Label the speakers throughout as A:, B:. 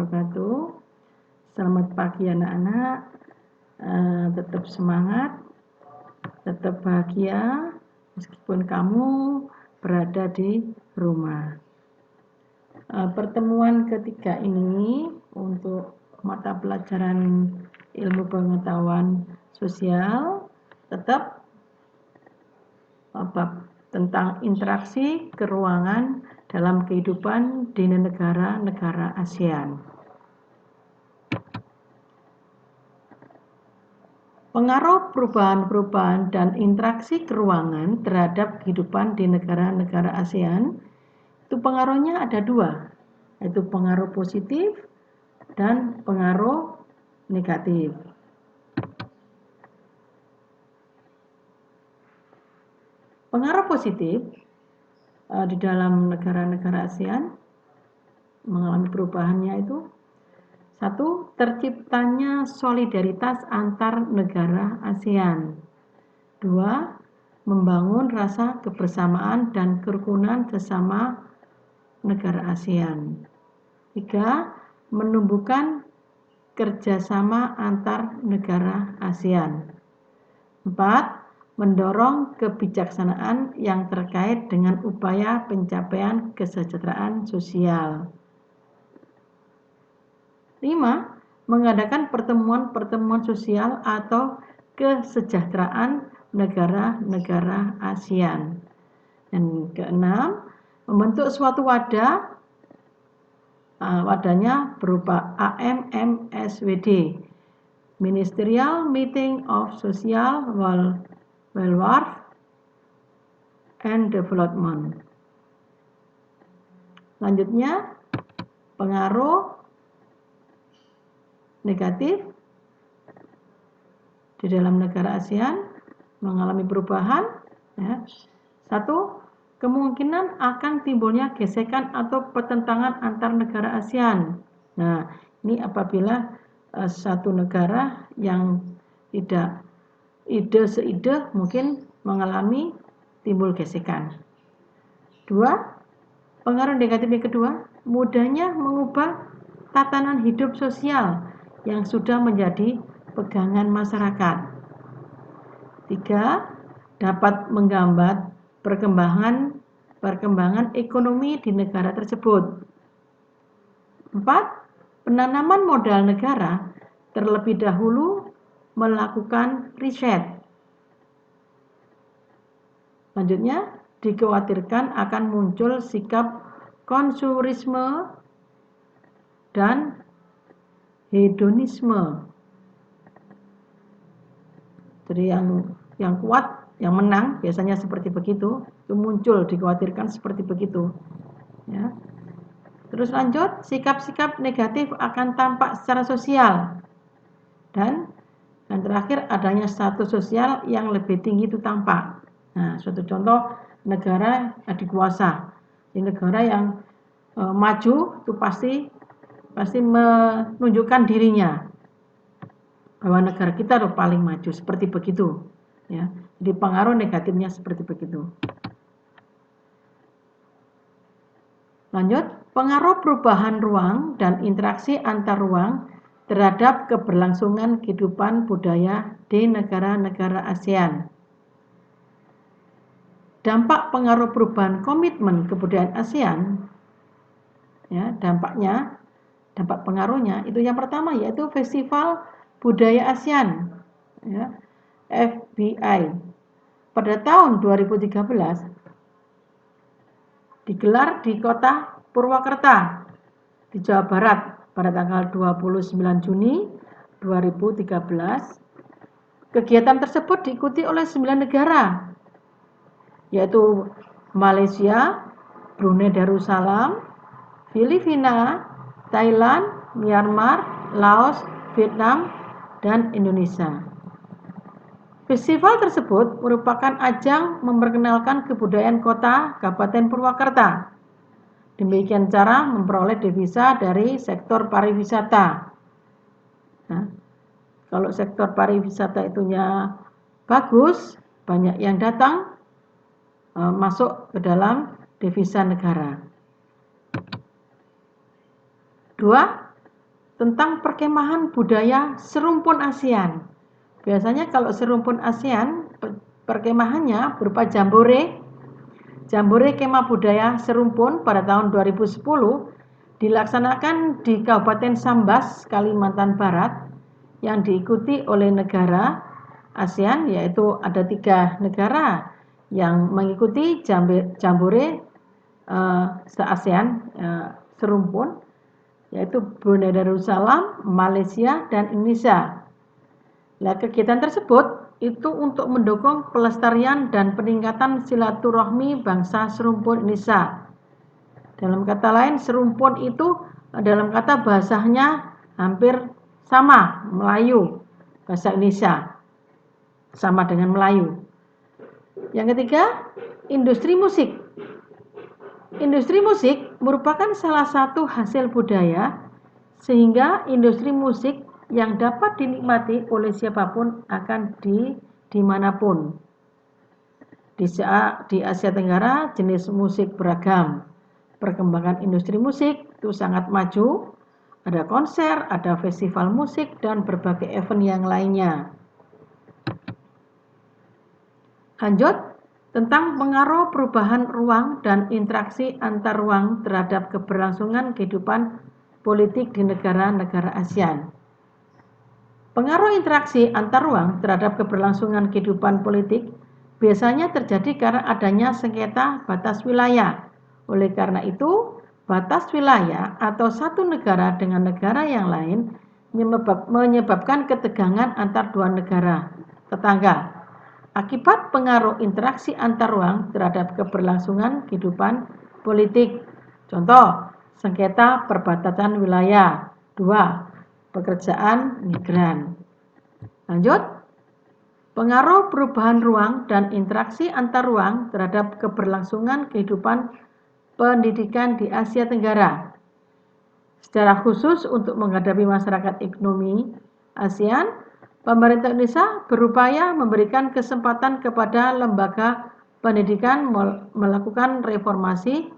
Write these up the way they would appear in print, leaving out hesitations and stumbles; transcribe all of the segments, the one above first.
A: wabarakatuh. Selamat pagi anak-anak, tetap semangat, tetap bahagia meskipun kamu berada di rumah. Pertemuan ketiga ini untuk mata pelajaran ilmu pengetahuan sosial tetap tentang interaksi keruangan dalam kehidupan di negara-negara ASEAN. Pengaruh perubahan-perubahan dan interaksi keruangan terhadap kehidupan di negara-negara ASEAN, itu pengaruhnya ada dua, yaitu pengaruh positif dan pengaruh negatif. Pengaruh positif di dalam negara-negara ASEAN mengalami perubahannya itu: satu, terciptanya solidaritas antar negara ASEAN. Dua, membangun rasa kebersamaan dan kerukunan sesama negara ASEAN. Tiga, menumbuhkan kerjasama antar negara ASEAN. Empat, mendorong kebijaksanaan yang terkait dengan upaya pencapaian kesejahteraan sosial. 5. Mengadakan pertemuan-pertemuan sosial atau kesejahteraan negara-negara ASEAN. Dan keenam, membentuk suatu wadah, wadahnya berupa AMMSWD, Ministerial Meeting of Social Welfare and Development. Selanjutnya, pengaruh negatif di dalam negara ASEAN mengalami perubahan. Satu, kemungkinan akan timbulnya gesekan atau pertentangan antar negara ASEAN. Nah, ini apabila satu negara yang tidak seide mungkin mengalami timbul gesekan. Dua, pengaruh negatif yang kedua, mudahnya mengubah tatanan hidup sosial yang sudah menjadi pegangan masyarakat. Tiga, dapat menghambat perkembangan ekonomi di negara tersebut. Empat, penanaman modal negara terlebih dahulu melakukan riset. Selanjutnya, dikhawatirkan akan muncul sikap konsumerisme dan hedonisme. Jadi yang kuat, yang menang biasanya seperti begitu, itu muncul, dikhawatirkan seperti begitu. Ya. Terus lanjut, sikap-sikap negatif akan tampak secara sosial. Dan yang terakhir, adanya status sosial yang lebih tinggi itu tampak. Nah, suatu contoh negara adikuasa, di negara yang maju itu pasti menunjukkan dirinya bahwa negara kita tuh paling maju, seperti begitu. Ya, jadi pengaruh negatifnya seperti begitu. Lanjut, pengaruh perubahan ruang dan interaksi antar ruang terhadap keberlangsungan kehidupan budaya di negara-negara ASEAN. Dampak pengaruh perubahan komitmen kebudayaan ASEAN, ya, dampak pengaruhnya itu yang pertama yaitu Festival Budaya ASEAN, ya, FBI, pada tahun 2013 digelar di kota Purwakarta di Jawa Barat pada tanggal 29 Juni 2013. Kegiatan tersebut diikuti oleh 9 negara, yaitu Malaysia, Brunei Darussalam, Filipina, Thailand, Myanmar, Laos, Vietnam, dan Indonesia. Festival tersebut merupakan ajang memperkenalkan kebudayaan kota Kabupaten Purwakarta. Demikian cara memperoleh devisa dari sektor pariwisata. Nah, kalau sektor pariwisata itunya bagus, banyak yang datang, masuk ke dalam devisa negara. Dua, tentang perkemahan budaya serumpun ASEAN. Biasanya kalau serumpun ASEAN, perkemahannya berupa Jambore Kemah Budaya Serumpun pada tahun 2010 dilaksanakan di Kabupaten Sambas, Kalimantan Barat, yang diikuti oleh negara ASEAN, yaitu ada 3 negara yang mengikuti Jambore se-ASEAN serumpun, yaitu Brunei Darussalam, Malaysia, dan Indonesia. Nah, kegiatan tersebut itu untuk mendukung pelestarian dan peningkatan silaturahmi bangsa serumpun Indonesia. Dalam kata lain, serumpun itu dalam kata bahasanya hampir sama, Melayu, bahasa Indonesia sama dengan Melayu. Yang ketiga, industri musik. Industri musik merupakan salah satu hasil budaya, sehingga industri musik yang dapat dinikmati oleh siapapun akan dimanapun. Di Asia Tenggara jenis musik beragam. Perkembangan industri musik itu sangat maju. Ada konser, ada festival musik, dan berbagai event yang lainnya. Lanjut, tentang pengaruh perubahan ruang dan interaksi antar ruang terhadap keberlangsungan kehidupan politik di negara-negara ASEAN. Pengaruh interaksi antar ruang terhadap keberlangsungan kehidupan politik biasanya terjadi karena adanya sengketa batas wilayah. Oleh karena itu, batas wilayah atau satu negara dengan negara yang lain menyebabkan ketegangan antar dua negara tetangga. Akibat pengaruh interaksi antar ruang terhadap keberlangsungan kehidupan politik. Contoh, sengketa perbatasan wilayah. 2. Pekerjaan migran. Lanjut, pengaruh perubahan ruang dan interaksi antar ruang terhadap keberlangsungan kehidupan pendidikan di Asia Tenggara. Secara khusus untuk menghadapi masyarakat ekonomi ASEAN, pemerintah Indonesia berupaya memberikan kesempatan kepada lembaga pendidikan melakukan reformasi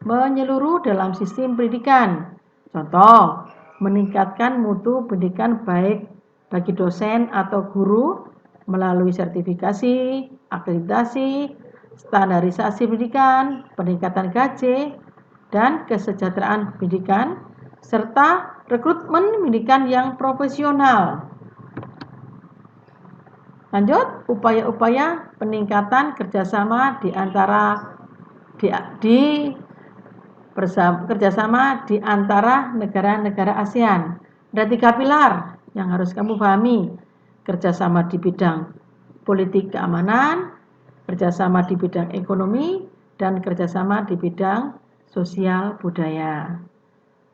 A: menyeluruh dalam sistem pendidikan. Contoh, meningkatkan mutu pendidikan baik bagi dosen atau guru melalui sertifikasi, akreditasi, standarisasi pendidikan, peningkatan gaji, dan kesejahteraan pendidikan, serta rekrutmen pendidikan yang profesional. Lanjut, upaya-upaya peningkatan kerjasama kerjasama di antara negara-negara ASEAN. Ada 3 pilar yang harus kamu pahami. Kerjasama di bidang politik keamanan, kerjasama di bidang ekonomi, dan kerjasama di bidang sosial budaya.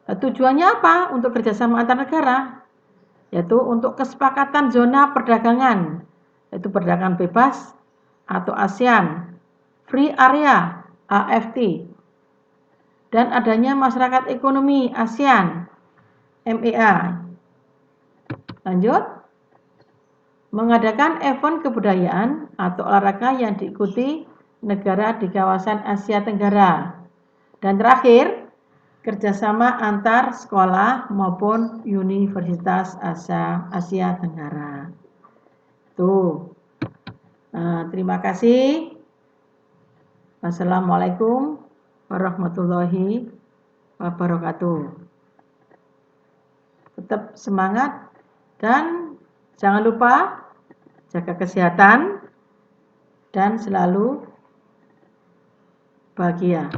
A: Tujuannya apa untuk kerjasama antar negara? Yaitu untuk kesepakatan zona perdagangan, yaitu perdagangan bebas atau ASEAN, Free Area AFT, dan adanya masyarakat ekonomi ASEAN, MEA. Lanjut, mengadakan event kebudayaan atau olahraga yang diikuti negara di kawasan Asia Tenggara. Dan terakhir, kerjasama antar sekolah maupun universitas Asia Tenggara. Tuh. Terima kasih. Wassalamualaikum warahmatullahi wabarakatuh. Tetap semangat dan jangan lupa jaga kesehatan dan selalu bahagia.